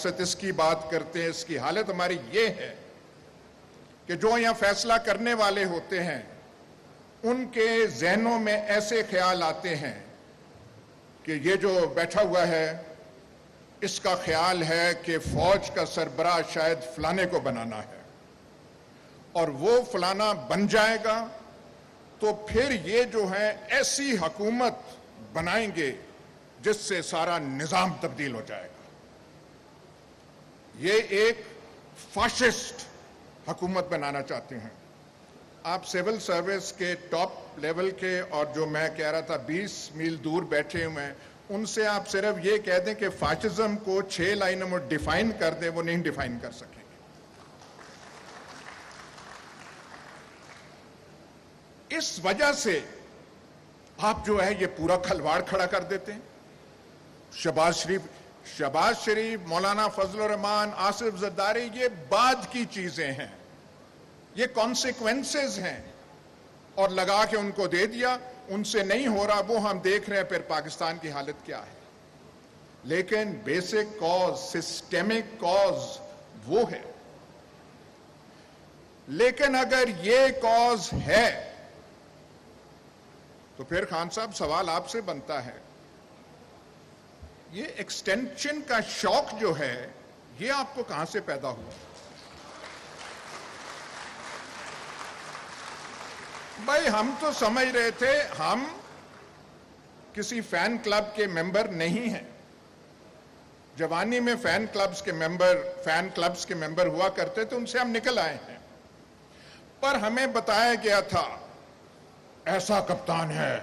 ریاست اس کی بات کرتے ہیں. اس کی حالت ہماری یہ ہے کہ جو یہاں فیصلہ کرنے والے ہوتے ہیں ان کے ذہنوں میں ایسے خیال آتے ہیں کہ یہ جو بیٹھا ہوا ہے اس کا خیال ہے کہ فوج کا سربراہ شاید فلانے کو بنانا ہے اور وہ فلانا بن جائے گا تو پھر یہ جو ہے ایسی حکومت بنائیں گے جس سے سارا نظام تبدیل ہو جائے گا. یہ ایک فاشسٹ حکومت بنانا چاہتے ہیں. آپ سول سروس کے ٹاپ لیول کے اور جو میں کہہ رہا تھا 20 میل دور بیٹھے ہوئے ہیں ان سے آپ صرف یہ کہہ دیں کہ فاشزم کو 6 لائنوں میں ڈیفائن کر دیں, وہ نہیں ڈیفائن کر سکیں گے. اس وجہ سے آپ جو ہے یہ پورا کھلواڑ کھڑا کر دیتے ہیں. شہباز شریف, مولانا فضل الرحمان, آصف زرداری یہ بعد کی چیزیں ہیں, یہ کانسیکوینسز ہیں اور لگا کے ان کو دے دیا. ان سے نہیں ہو رہا وہ ہم دیکھ رہے ہیں پھر پاکستان کی حالت کیا ہے. لیکن بیسک کاز, سسٹمک کاز وہ ہے. لیکن اگر یہ کاز ہے تو پھر خان صاحب سوال آپ سے بنتا ہے یہ ایکسٹینشن کا شوق جو ہے یہ آپ کو کہاں سے پیدا ہوا؟ بھائی ہم تو سمجھ رہے تھے ہم کسی فین کلب کے ممبر نہیں ہیں. جوانی میں فین کلبز کے ممبر ہوا کرتے تھے, ان سے ہم نکل آئے ہیں. پر ہمیں بتایا گیا تھا ایسا کپتان ہے,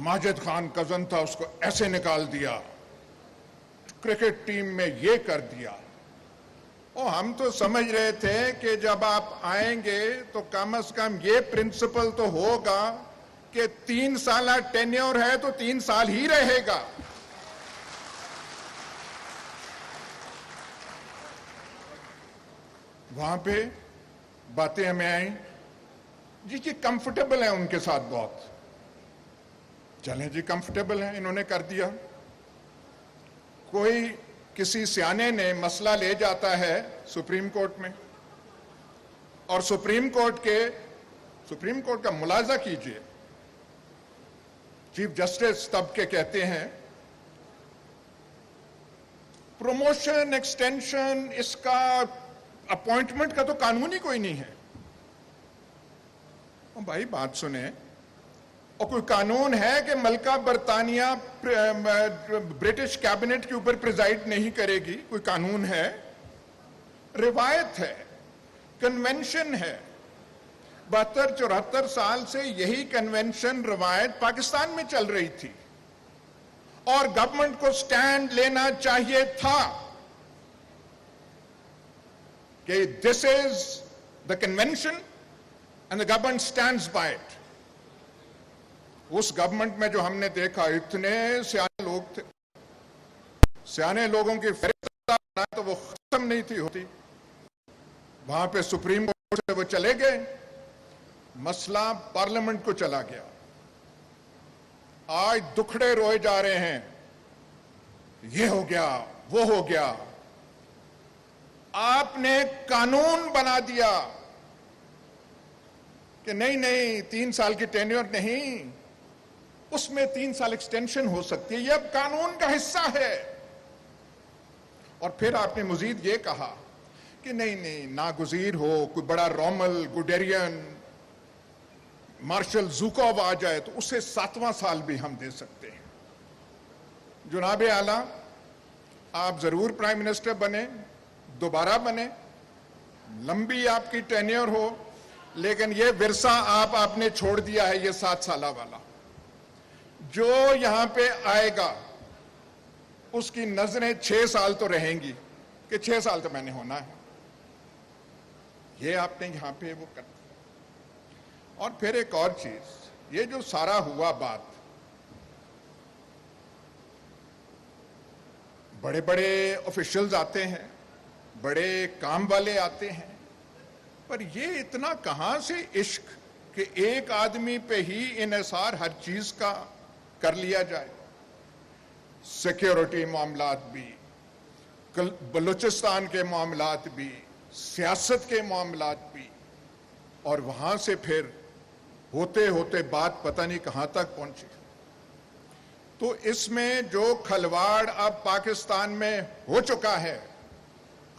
ماجد خان کزن تھا اس کو ایسے نکال دیا, کرکٹ ٹیم میں یہ کر دیا. اور ہم تو سمجھ رہے تھے کہ جب آپ آئیں گے تو کم از کم یہ پرنسپل تو ہوگا کہ 3 سالہ ٹینیور ہے تو 3 سال ہی رہے گا. وہاں پہ باتیں ہمیں آئیں جی کہ کمفرٹیبل ہیں ان کے ساتھ بہت. چلیں جی کمفرٹیبل ہیں, انہوں نے کر دیا. کوئی کسی سیانے نے مسئلہ لے جاتا ہے سپریم کورٹ میں اور سپریم کورٹ کا ملاحظہ کیجئے. چیف جسٹس تب کے کہتے ہیں پروموشن ایکسٹینشن اس کا اپوائنٹمنٹ کا تو قانون ہی کوئی نہیں ہے. بھائی بات سنیں, اور کوئی قانون ہے کہ ملکہ برطانیہ برٹش کیبنٹ کے اوپر پریزائڈ نہیں کرے گی؟ کوئی قانون ہے؟ روایت ہے, کنونشن ہے. 72-74 سال سے یہی کنونشن روایت پاکستان میں چل رہی تھی اور گورنمنٹ کو سٹینڈ لینا چاہیے تھا کہ this is the convention and the government stands by it. اس گورنمنٹ میں جو ہم نے دیکھا اتنے سیانے لوگ تھے, سیانے لوگوں کی فہرست تو وہ ختم نہیں تھی ہوتی. وہاں پہ سپریم کورٹ سے وہ چلے گئے, مسئلہ پارلیمنٹ کو چلا گیا. آج دکھڑے روئے جا رہے ہیں, یہ ہو گیا وہ ہو گیا. آپ نے قانون بنا دیا کہ نہیں 3 سال کی ٹینیور نہیں, اس میں 3 سال ایکسٹینشن ہو سکتی ہے, یہ اب قانون کا حصہ ہے. اور پھر آپ نے مزید یہ کہا کہ نہیں ناگزیر ہو کوئی بڑا رومل, گوڈیرین, مارشل زوکوو آ جائے تو اسے 7واں سال بھی ہم دے سکتے ہیں. جناب اعلیٰ, آپ ضرور پرائم منسٹر بنے, دوبارہ بنے, لمبی آپ کی ٹینیور ہو, لیکن یہ ورثہ آپ نے چھوڑ دیا ہے یہ 7 سالہ والا. جو یہاں پہ آئے گا اس کی نظریں 6 سال تو رہیں گی کہ 6 سال تو میں نے ہونا ہے. یہ آپ نے یہاں پہ وہ کر. اور پھر ایک اور چیز, یہ جو سارا ہوا بات, بڑے بڑے آفیشلز آتے ہیں, بڑے کام والے آتے ہیں, پر یہ اتنا کہاں سے عشق کہ ایک آدمی پہ ہی انحصار ہر چیز کا کر لیا جائے. سیکیورٹی معاملات بھی, بلوچستان کے معاملات بھی، سیاست کے معاملات بھی، اور وہاں سے پھر ہوتے ہوتے بات پتہ نہیں کہاں تک پہنچی۔ تو اس میں جو کھلواڑ اب پاکستان میں ہو چکا ہے،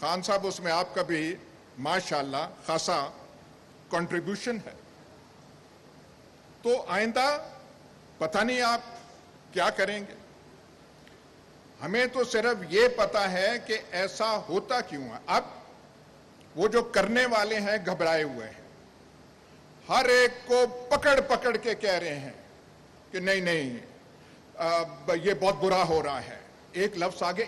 خان صاحب اس میں آپ کا بھی ماشاءاللہ خاصا کنٹریبیوشن ہے۔ تو آئندہ پتہ نہیں آپ کیا کریں گے۔ ہمیں تو صرف یہ پتا ہے کہ ایسا ہوتا کیوں ہے۔ اب وہ جو کرنے والے ہیں گھبرائے ہوئے ہیں، ہر ایک کو پکڑ پکڑ کے کہہ رہے ہیں کہ نہیں نہیں یہ بہت برا ہو رہا ہے۔ ایک لفظ آگے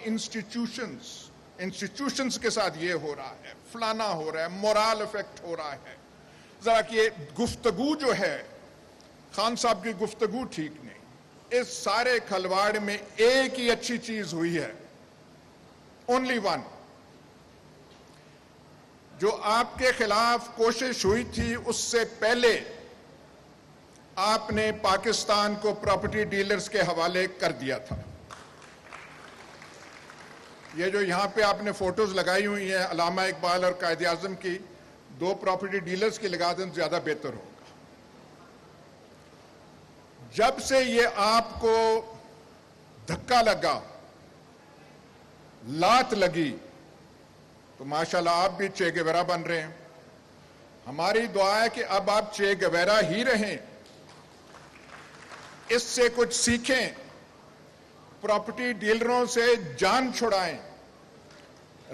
انسٹیٹیوشنز کے ساتھ یہ ہو رہا ہے، فلانا ہو رہا ہے، مورال افیکٹ ہو رہا ہے۔ ذرا کہ گفتگو جو ہے خان صاحب کی گفتگو ٹھیک نہیں۔ اس سارے کھلواڑ میں ایک ہی اچھی چیز ہوئی ہے، اونلی ون، جو آپ کے خلاف کوشش ہوئی تھی اس سے پہلے آپ نے پاکستان کو پراپرٹی ڈیلرز کے حوالے کر دیا تھا۔ یہ جو یہاں پہ آپ نے فوٹوز لگائی ہوئی ہیں علامہ اقبال اور قائد اعظم کی، 2 پراپرٹی ڈیلرز کی لگا دیں زیادہ بہتر ہوگا۔ جب سے یہ آپ کو دھکا لگا، لات لگی، تو ماشاءاللہ آپ بھی چے گیورا بن رہے ہیں۔ ہماری دعا ہے کہ اب آپ چے گیورا ہی رہیں، اس سے کچھ سیکھیں، پراپرٹی ڈیلروں سے جان چھڑائیں۔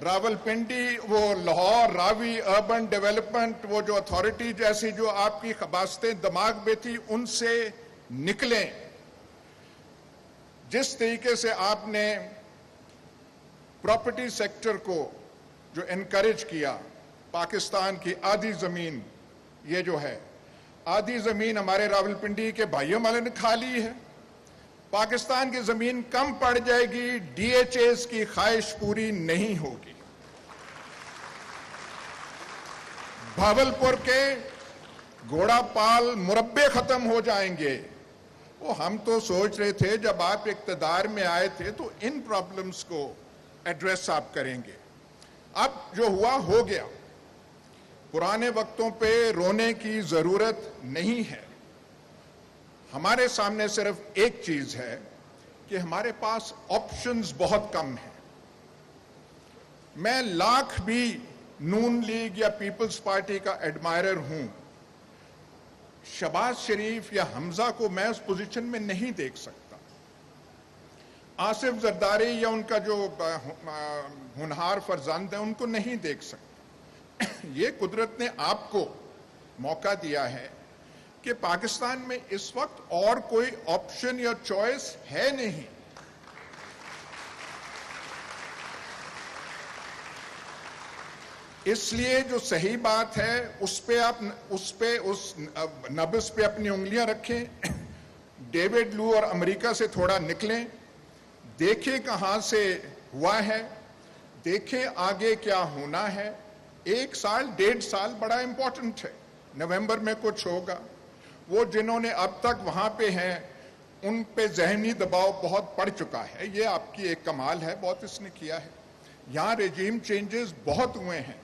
راولپنڈی، وہ لاہور راوی اربن ڈیولپمنٹ، وہ جو اتھارٹی جیسی جو آپ کی خباستیں دماغ میں تھی، ان سے نکلیں۔ جس طریقے سے آپ نے پراپرٹی سیکٹر کو جو انکریج کیا، پاکستان کی آدھی زمین، یہ جو ہے آدھی زمین ہمارے راولپنڈی کے بھائیوں والے نے کھا لی ہے۔ پاکستان کی زمین کم پڑ جائے گی، ڈی ایچ ایز کی خواہش پوری نہیں ہوگی۔ بھاولپور کے گھوڑا پال مربے ختم ہو جائیں گے۔ وہ ہم تو سوچ رہے تھے جب آپ اقتدار میں آئے تھے تو ان پرابلمز کو ایڈریس آپ کریں گے۔ اب جو ہوا ہو گیا، پرانے وقتوں پہ رونے کی ضرورت نہیں ہے۔ ہمارے سامنے صرف ایک چیز ہے کہ ہمارے پاس آپشنز بہت کم ہیں۔ میں لاکھ بھی نون لیگ یا پیپلز پارٹی کا ایڈمائرر ہوں، شہباز شریف یا حمزہ کو میں اس پوزیشن میں نہیں دیکھ سکتا، آصف زرداری یا ان کا جو ہونہار فرزند ہیں ان کو نہیں دیکھ سکتا۔ یہ قدرت نے آپ کو موقع دیا ہے کہ پاکستان میں اس وقت اور کوئی آپشن یا چوائس ہے نہیں۔ اس لیے جو صحیح بات ہے اس نبض پہ اپنی انگلیاں رکھیں، ڈیوڈ لو اور امریکہ سے تھوڑا نکلیں، دیکھیں کہاں سے ہوا ہے، دیکھیں آگے کیا ہونا ہے۔ 1 سال 1.5 سال بڑا امپورٹنٹ ہے، نومبر میں کچھ ہوگا۔ وہ جنہوں نے اب تک وہاں پہ ہیں ان پہ ذہنی دباؤ بہت پڑ چکا ہے، یہ آپ کی ایک کمال ہے، بہت اس نے کیا ہے۔ یہاں ریجیم چینجز بہت ہوئے ہیں،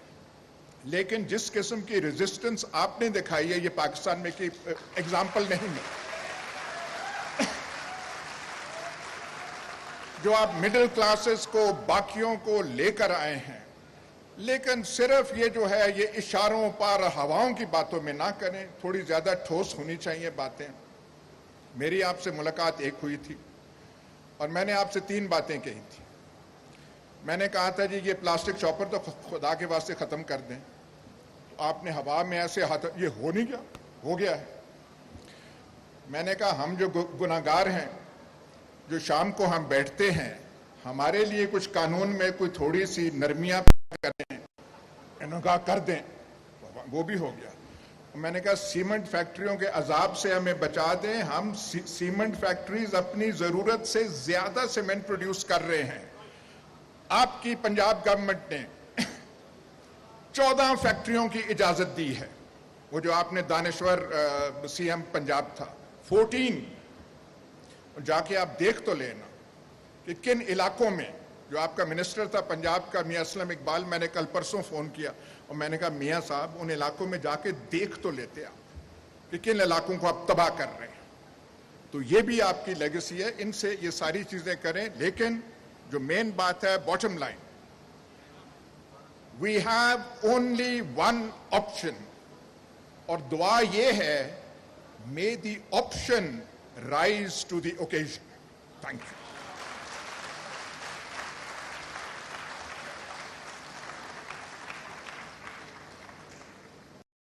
لیکن جس قسم کی ریزسٹنس آپ نے دکھائی ہے یہ پاکستان میں کی ایگزامپل نہیں ہے۔ جو آپ مڈل کلاسز کو باقیوں کو لے کر آئے ہیں، لیکن صرف یہ جو ہے یہ اشاروں پر ہواؤں کی باتوں میں نہ کریں، تھوڑی زیادہ ٹھوس ہونی چاہیے باتیں۔ میری آپ سے ملاقات ایک ہوئی تھی اور میں نے آپ سے 3 باتیں کہی تھی۔ میں نے کہا تھا جی یہ پلاسٹک چاپر تو خدا کے واسطے ختم کر دیں۔ آپ نے ہوا میں ایسے ہاتھ، یہ ہو نہیں گیا، ہو گیا ہے۔ میں نے کہا ہم جو گناہگار ہیں، جو شام کو ہم بیٹھتے ہیں، ہمارے لیے کچھ قانون میں کوئی تھوڑی سی نرمیاں کریں، انہوں نے کہا کر دیں، وہ بھی ہو گیا۔ میں نے کہا سیمنٹ فیکٹریوں کے عذاب سے ہمیں بچا دیں، ہم سیمنٹ فیکٹریز اپنی ضرورت سے زیادہ سیمنٹ پروڈیوس کر رہے ہیں۔ آپ کی پنجاب گورنمنٹ نے 14 فیکٹریوں کی اجازت دی ہے، وہ جو آپ نے دانشور سی ایم پنجاب تھا، 14۔ جا کے آپ دیکھ تو لینا کہ کن علاقوں میں جو آپ کا منسٹر تھا پنجاب کا میاں اسلم اقبال، میں نے کل پرسوں فون کیا اور میں نے کہا میاں صاحب ان علاقوں میں جا کے دیکھ تو لیتے آپ کہ کن علاقوں کو آپ تباہ کر رہے ہیں. تو یہ بھی آپ کی لیگیسی ہے، ان سے یہ ساری چیزیں کریں. لیکن جو مین بات ہے bottom line, we have only one option, اور دعا یہ ہے may the option rise to the occasion. Thank you.